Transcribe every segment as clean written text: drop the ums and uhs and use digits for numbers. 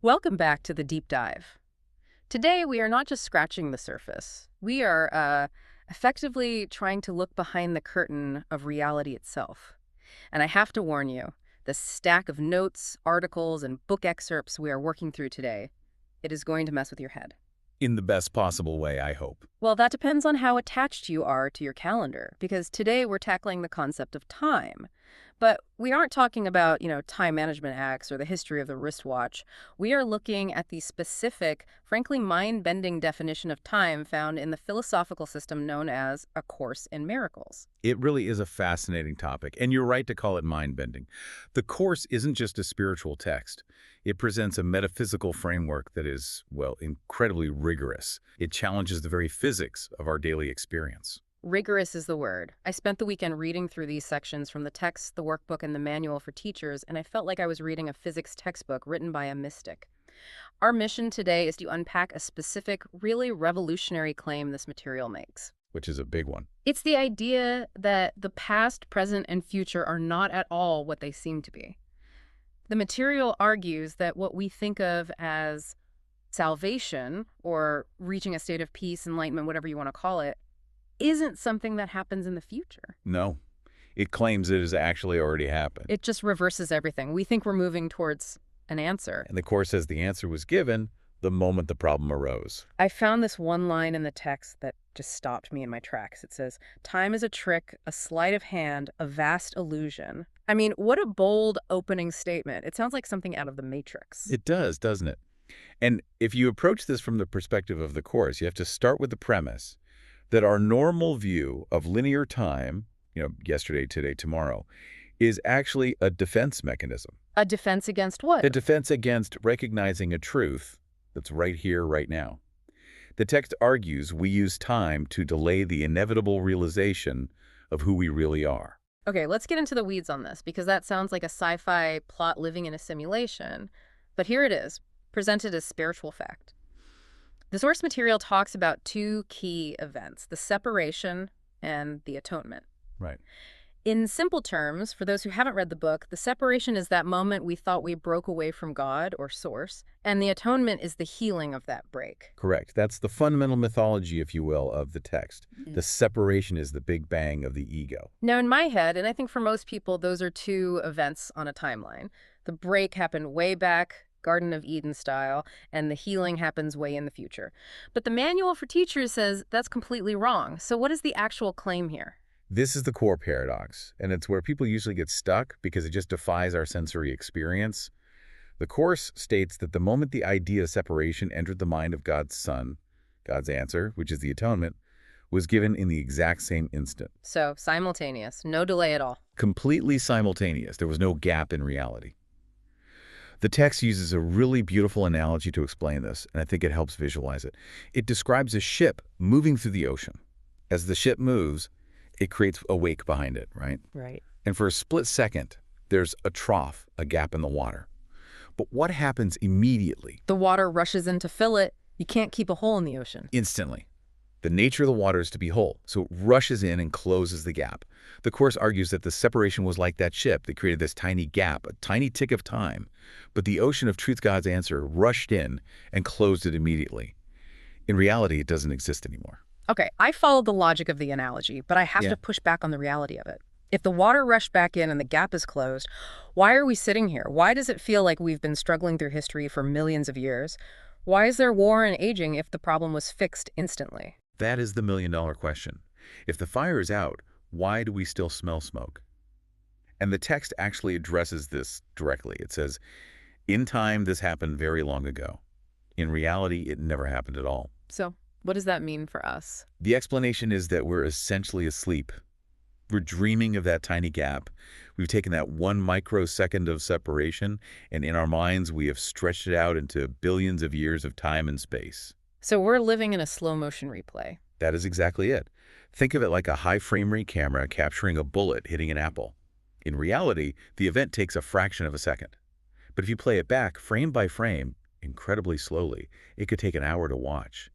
Welcome back to the deep dive. Today, we are not just scratching the surface. We are effectively trying to look behind the curtain of reality itself. And I have to warn you, the stack of notes, articles, and book excerpts we are working through today, it is going to mess with your head. In the best possible way, I hope. Well, that depends on how attached you are to your calendar, because today we're tackling the concept of time. But we aren't talking about, time management hacks or the history of the wristwatch. We are looking at the specific, frankly mind-bending definition of time found in the philosophical system known as A Course in Miracles. It really is a fascinating topic, and you're right to call it mind-bending. The Course isn't just a spiritual text. It presents a metaphysical framework that is, well, incredibly rigorous. It challenges the very physics of our daily experience. Rigorous is the word. I spent the weekend reading through these sections from the text, the workbook, and the manual for teachers, and I felt like I was reading a physics textbook written by a mystic. Our mission today is to unpack a specific, really revolutionary claim this material makes. Which is a big one. It's the idea that the past, present, and future are not at all what they seem to be. The material argues that what we think of as salvation, or reaching a state of peace, enlightenment, whatever you want to call it, isn't something that happens in the future. No. It claims it has actually already happened. It just reverses everything. We think we're moving towards an answer. And the Course says the answer was given the moment the problem arose. I found this one line in the text that just stopped me in my tracks. It says, "Time is a trick, a sleight of hand, a vast illusion." I mean, what a bold opening statement. It sounds like something out of The Matrix. It does, doesn't it? And if you approach this from the perspective of the Course, you have to start with the premise that our normal view of linear time, yesterday, today, tomorrow, is actually a defense mechanism. A defense against what? A defense against recognizing a truth that's right here, right now. The text argues we use time to delay the inevitable realization of who we really are. Okay, let's get into the weeds on this, because that sounds like a sci-fi plot living in a simulation. But here it is, presented as spiritual fact. The source material talks about two key events, the separation and the atonement. Right. In simple terms, for those who haven't read the book, the separation is that moment we thought we broke away from God or source, and the atonement is the healing of that break. Correct. That's the fundamental mythology, if you will, of the text. The separation is the big bang of the ego. Now, in my head, and I think for most people, those are two events on a timeline. The break happened way back, Garden of Eden style, and the healing happens way in the future. But the manual for teachers says that's completely wrong. So what is the actual claim here? This is the core paradox, and it's where people usually get stuck because it just defies our sensory experience. The Course states that the moment the idea of separation entered the mind of God's Son, God's answer, which is the atonement, was given in the exact same instant. So simultaneous, no delay at all. Completely simultaneous. There was no gap in reality. The text uses a really beautiful analogy to explain this, and I think it helps visualize it. It describes a ship moving through the ocean. As the ship moves, it creates a wake behind it, right? Right. And for a split second, there's a trough, a gap in the water. But what happens immediately? The water rushes in to fill it. You can't keep a hole in the ocean. Instantly. The nature of the water is to be whole, so it rushes in and closes the gap. The Course argues that the separation was like that ship that created this tiny gap, a tiny tick of time. But the ocean of truth, God's answer, rushed in and closed it immediately. In reality, it doesn't exist anymore. Okay, I follow the logic of the analogy, but I have to push back on the reality of it. If the water rushed back in and the gap is closed, why are we sitting here? Why does it feel like we've been struggling through history for millions of years? Why is there war and aging if the problem was fixed instantly? That is the million-dollar question. If the fire is out, why do we still smell smoke? And the text actually addresses this directly. It says, in time, this happened very long ago. In reality, it never happened at all. So what does that mean for us? The explanation is that we're essentially asleep. We're dreaming of that tiny gap. We've taken that 1 microsecond of separation, and in our minds, we have stretched it out into billions of years of time and space. So we're living in a slow motion replay. That is exactly it. Think of it like a high frame rate camera capturing a bullet hitting an apple. In reality, the event takes a fraction of a second. But if you play it back frame by frame, incredibly slowly, it could take an hour to watch.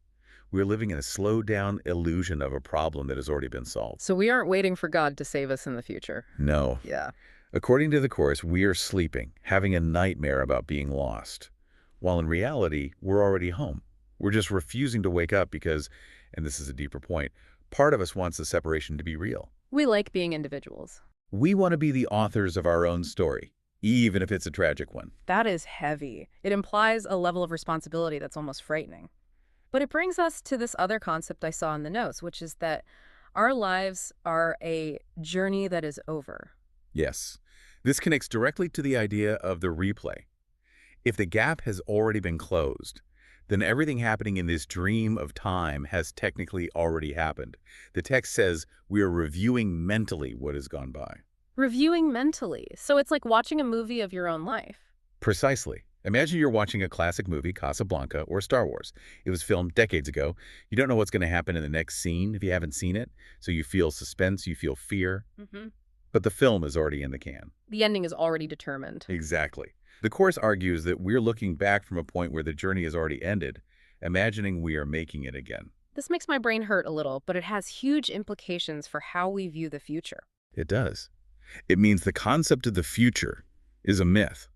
We're living in a slowed-down illusion of a problem that has already been solved. So we aren't waiting for God to save us in the future. No. Yeah. According to the Course, we are sleeping, having a nightmare about being lost. while in reality, we're already home. We're just refusing to wake up because, and this is a deeper point, part of us wants the separation to be real. We like being individuals. We want to be the authors of our own story, even if it's a tragic one. That is heavy. It implies a level of responsibility that's almost frightening. But it brings us to this other concept I saw in the notes, which is that our lives are a journey that is over. Yes, this connects directly to the idea of the replay. If the gap has already been closed, then everything happening in this dream of time has technically already happened. The text says we are reviewing mentally what has gone by. Reviewing mentally. So it's like watching a movie of your own life. Precisely. Imagine you're watching a classic movie, Casablanca or Star Wars. It was filmed decades ago. You don't know what's going to happen in the next scene if you haven't seen it, so you feel suspense, you feel fear. But the film is already in the can. The ending is already determined. Exactly. The Course argues that we're looking back from a point where the journey has already ended, imagining we are making it again. This makes my brain hurt a little, but it has huge implications for how we view the future. It does. It means the concept of the future is a myth.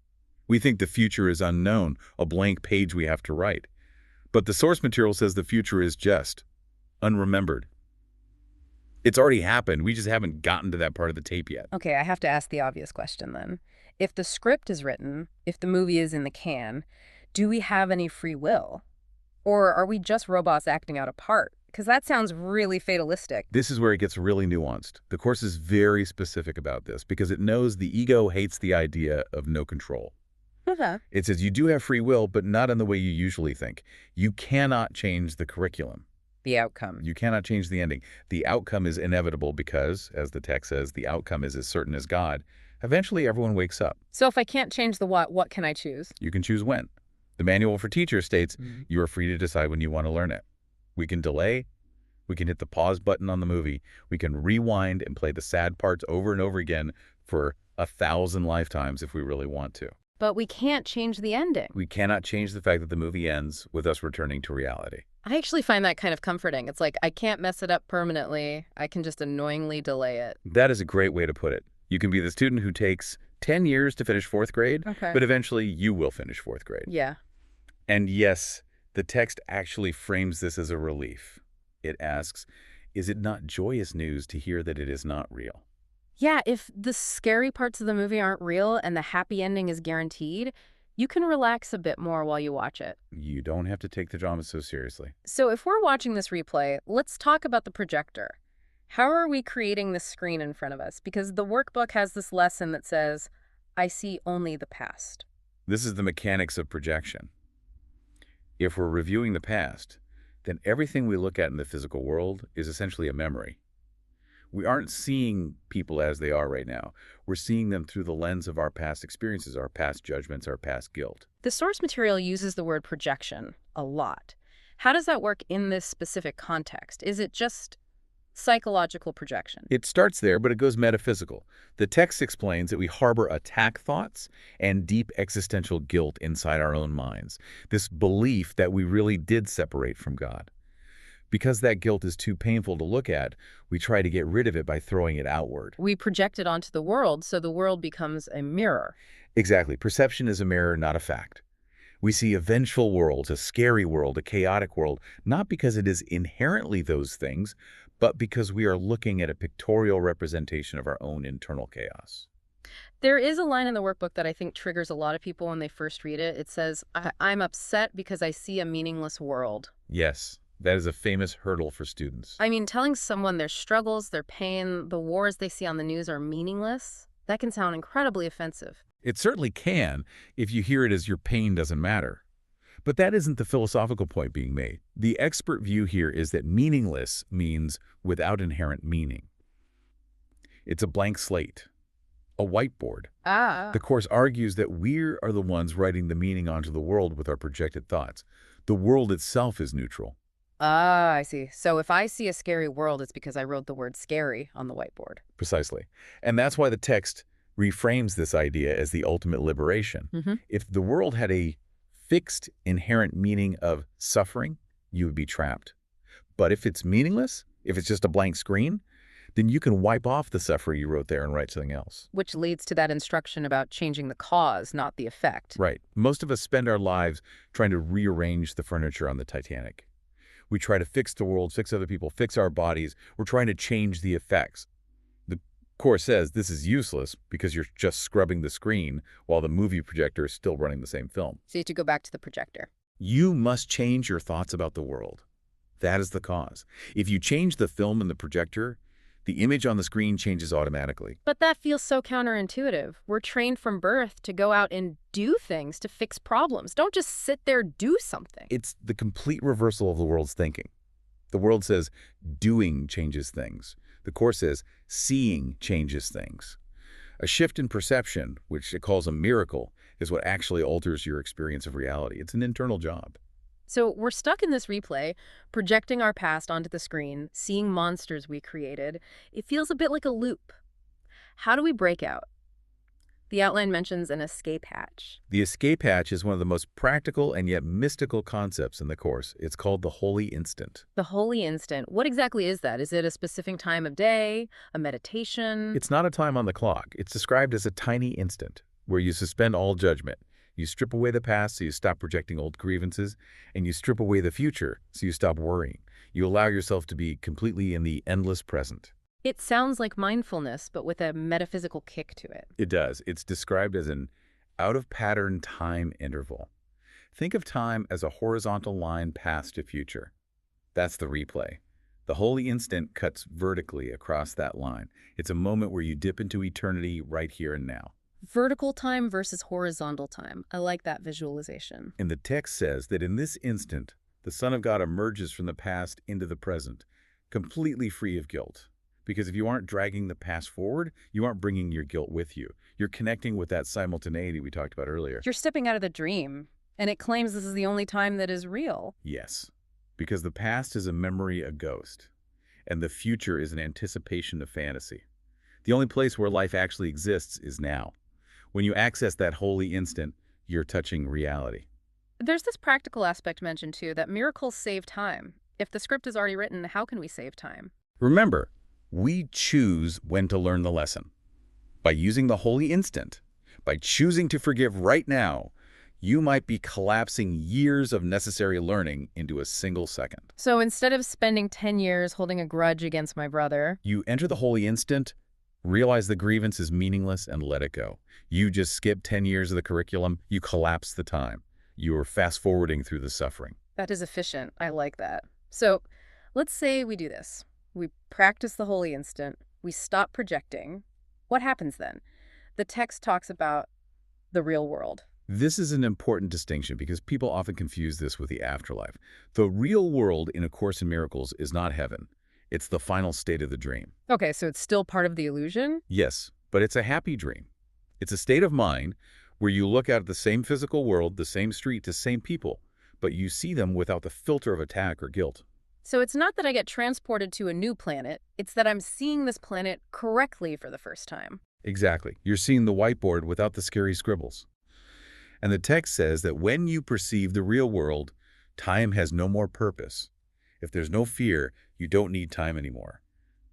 We think the future is unknown, a blank page we have to write. But the source material says the future is just unremembered. It's already happened. We just haven't gotten to that part of the tape yet. Okay, I have to ask the obvious question then. If the script is written, if the movie is in the can, do we have any free will? Or are we just robots acting out a part? Because that sounds really fatalistic. This is where it gets really nuanced. The Course is very specific about this because it knows the ego hates the idea of no control. It says you do have free will, but not in the way you usually think. You cannot change the curriculum. The outcome. You cannot change the ending. The outcome is inevitable because, as the text says, the outcome is as certain as God. Eventually, everyone wakes up. So if I can't change the what can I choose? You can choose when. The Manual for Teachers states you are free to decide when you want to learn it. We can delay. We can hit the pause button on the movie. We can rewind and play the sad parts over and over again for 1,000 lifetimes if we really want to. But we can't change the ending. We cannot change the fact that the movie ends with us returning to reality. I actually find that kind of comforting. It's like I can't mess it up permanently. I can just annoyingly delay it. That is a great way to put it. You can be the student who takes 10 years to finish 4th grade, but eventually you will finish 4th grade. Yeah. And yes, the text actually frames this as a relief. It asks, is it not joyous news to hear that it is not real? Yeah, if the scary parts of the movie aren't real and the happy ending is guaranteed, you can relax a bit more while you watch it. You don't have to take the drama so seriously. So if we're watching this replay, let's talk about the projector. How are we creating this screen in front of us? Because the workbook has this lesson that says, I see only the past. This is the mechanics of projection. If we're reviewing the past, then everything we look at in the physical world is essentially a memory. We aren't seeing people as they are right now. We're seeing them through the lens of our past experiences, our past judgments, our past guilt. The source material uses the word projection a lot. How does that work in this specific context? Is it just psychological projection? It starts there, but it goes metaphysical. The text explains that we harbor attack thoughts and deep existential guilt inside our own minds, this belief that we really did separate from God. Because that guilt is too painful to look at, we try to get rid of it by throwing it outward. We project it onto the world, so the world becomes a mirror. Exactly. Perception is a mirror, not a fact. We see a vengeful world, a scary world, a chaotic world, not because it is inherently those things, but because we are looking at a pictorial representation of our own internal chaos. There is a line in the workbook that I think triggers a lot of people when they first read it. It says, I'm upset because I see a meaningless world. Yes. That is a famous hurdle for students. I mean, telling someone their struggles, their pain, the wars they see on the news are meaningless, that can sound incredibly offensive. It certainly can if you hear it as your pain doesn't matter. But that isn't the philosophical point being made. The expert view here is that meaningless means without inherent meaning. It's a blank slate, a whiteboard. The Course argues that we are the ones writing the meaning onto the world with our projected thoughts. The world itself is neutral. I see. So if I see a scary world, it's because I wrote the word scary on the whiteboard. Precisely. And that's why the text reframes this idea as the ultimate liberation. If the world had a fixed inherent meaning of suffering, you would be trapped. But if it's meaningless, if it's just a blank screen, then you can wipe off the suffering you wrote there and write something else. Which leads to that instruction about changing the cause, not the effect. Right. Most of us spend our lives trying to rearrange the furniture on the Titanic. We try to fix the world, fix other people, fix our bodies. We're trying to change the effects. The Course says this is useless because you're just scrubbing the screen while the movie projector is still running the same film. So you have to go back to the projector. You must change your thoughts about the world. That is the cause. If you change the film in the projector, the image on the screen changes automatically. But that feels so counterintuitive. We're trained from birth to go out and do things to fix problems. Don't just sit there, do something. It's the complete reversal of the world's thinking. The world says doing changes things. The Course says seeing changes things. A shift in perception, which it calls a miracle, is what actually alters your experience of reality. It's an internal job. So we're stuck in this replay, projecting our past onto the screen, seeing monsters we created. It feels a bit like a loop. How do we break out? The outline mentions an escape hatch. The escape hatch is one of the most practical and yet mystical concepts in the Course. It's called the holy instant. The holy instant. What exactly is that? Is it a specific time of day? A meditation? It's not a time on the clock. It's described as a tiny instant where you suspend all judgment. You strip away the past so you stop projecting old grievances, and you strip away the future so you stop worrying. You allow yourself to be completely in the endless present. It sounds like mindfulness, but with a metaphysical kick to it. It does. It's described as an out-of-pattern time interval. Think of time as a horizontal line past to future. That's the replay. The holy instant cuts vertically across that line. It's a moment where you dip into eternity right here and now. Vertical time versus horizontal time. I like that visualization. And the text says that in this instant, the Son of God emerges from the past into the present, completely free of guilt. Because if you aren't dragging the past forward, you aren't bringing your guilt with you. You're connecting with that simultaneity we talked about earlier. You're stepping out of the dream, and it claims this is the only time that is real. Yes, because the past is a memory, a ghost, and the future is an anticipation of fantasy. The only place where life actually exists is now. When you access that holy instant, you're touching reality. There's this practical aspect mentioned, too, that miracles save time. If the script is already written, how can we save time? Remember, we choose when to learn the lesson. By using the holy instant, by choosing to forgive right now, you might be collapsing years of necessary learning into a single second. So instead of spending 10 years holding a grudge against my brother, you enter the holy instant, realize the grievance is meaningless, and let it go. You just skip 10 years of the curriculum, you collapse the time. You are fast-forwarding through the suffering. That is efficient. I like that. So let's say we do this. We practice the holy instant. We stop projecting. What happens then? The text talks about the real world. This is an important distinction because people often confuse this with the afterlife. The real world in A Course in Miracles is not heaven. It's the final state of the dream. Okay, so it's still part of the illusion? Yes, but it's a happy dream. It's a state of mind where you look out at the same physical world, the same street, the same people, but you see them without the filter of attack or guilt. So it's not that I get transported to a new planet, it's that I'm seeing this planet correctly for the first time. Exactly. You're seeing the whiteboard without the scary scribbles. And the text says that when you perceive the real world, time has no more purpose. If there's no fear, you don't need time anymore.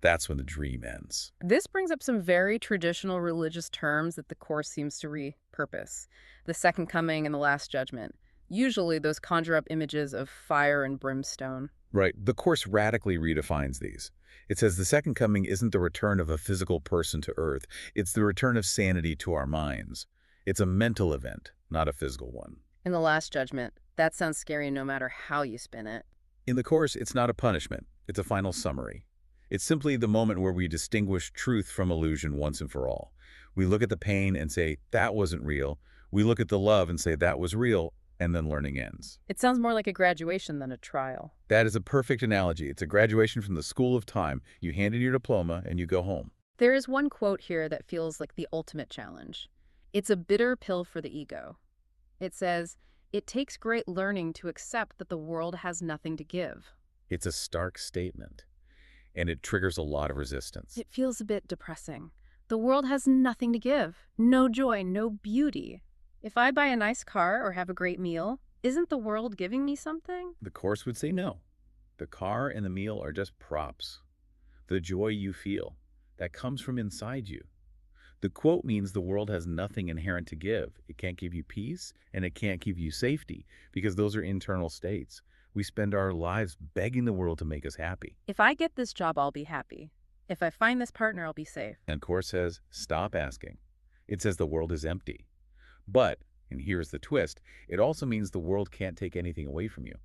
That's when the dream ends. This brings up some very traditional religious terms that the Course seems to repurpose. The Second Coming and the Last Judgment. Usually those conjure up images of fire and brimstone. Right. The Course radically redefines these. It says the Second Coming isn't the return of a physical person to Earth. It's the return of sanity to our minds. It's a mental event, not a physical one. In the Last Judgment, that sounds scary no matter how you spin it. In the Course, it's not a punishment. It's a final summary. It's simply the moment where we distinguish truth from illusion once and for all. We look at the pain and say, that wasn't real. We look at the love and say, that was real, and then learning ends. It sounds more like a graduation than a trial. That is a perfect analogy. It's a graduation from the school of time. You hand in your diploma and you go home. There is one quote here that feels like the ultimate challenge. It's a bitter pill for the ego. It says, "It takes great learning to accept that the world has nothing to give." It's a stark statement, and it triggers a lot of resistance. It feels a bit depressing. The world has nothing to give. No joy, no beauty. If I buy a nice car or have a great meal, isn't the world giving me something? The Course would say no. The car and the meal are just props. the joy you feel, that comes from inside you. The quote means the world has nothing inherent to give. It can't give you peace, and it can't give you safety, because those are internal states. We spend our lives begging the world to make us happy. If I get this job, I'll be happy. If I find this partner, I'll be safe. And Course says, stop asking. It says the world is empty. But, and here's the twist, it also means the world can't take anything away from you.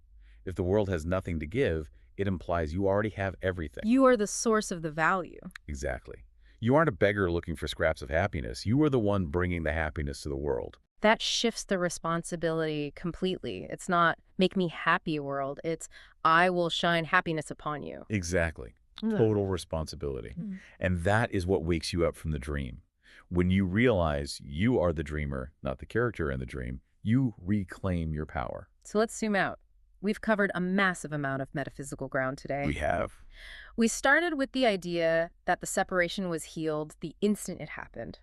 If the world has nothing to give, it implies you already have everything. You are the source of the value. Exactly. You aren't a beggar looking for scraps of happiness. You are the one bringing the happiness to the world. That shifts the responsibility completely. It's not make me happy world. It's I will shine happiness upon you. Exactly. Mm. Total responsibility. Mm. And that is what wakes you up from the dream. When you realize you are the dreamer, not the character in the dream, you reclaim your power. So let's zoom out. We've covered a massive amount of metaphysical ground today. We have. We started with the idea that the separation was healed the instant it happened.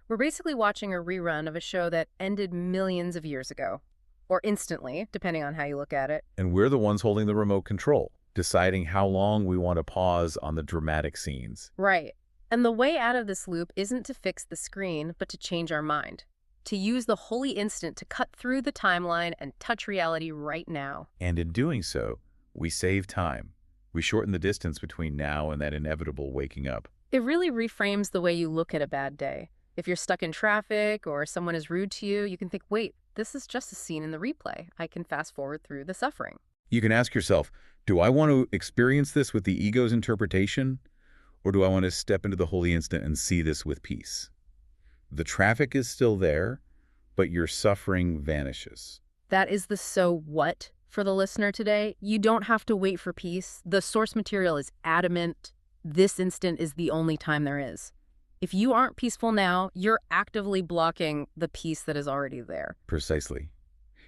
We're basically watching a rerun of a show that ended millions of years ago. Or instantly, depending on how you look at it. And we're the ones holding the remote control, deciding how long we want to pause on the dramatic scenes. Right. And the way out of this loop isn't to fix the screen, but to change our mind. To use the holy instant to cut through the timeline and touch reality right now. And in doing so, we save time. We shorten the distance between now and that inevitable waking up. It really reframes the way you look at a bad day. If you're stuck in traffic or someone is rude to you, you can think, wait, this is just a scene in the replay. I can fast forward through the suffering. You can ask yourself, do I want to experience this with the ego's interpretation, or do I want to step into the holy instant and see this with peace? The traffic is still there, but your suffering vanishes. That is the so what for the listener today. You don't have to wait for peace. The source material is adamant. This instant is the only time there is. If you aren't peaceful now, you're actively blocking the peace that is already there. Precisely.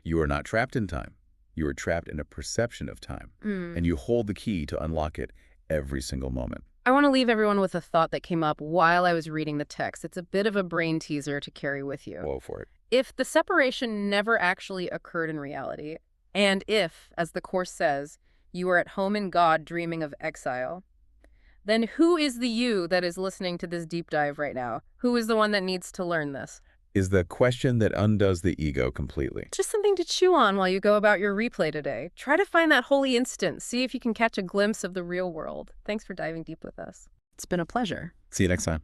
You are not trapped in time. You are trapped in a perception of time, and you hold the key to unlock it every single moment. I want to leave everyone with a thought that came up while I was reading the text. It's a bit of a brain teaser to carry with you. Go for it. If the separation never actually occurred in reality, and if, as the Course says, you are at home in God dreaming of exile, then who is the you that is listening to this deep dive right now? Who is the one that needs to learn this? Is the question that undoes the ego completely. Just something to chew on while you go about your replay today. Try to find that holy instant. See if you can catch a glimpse of the real world. Thanks for diving deep with us. It's been a pleasure. See you next time.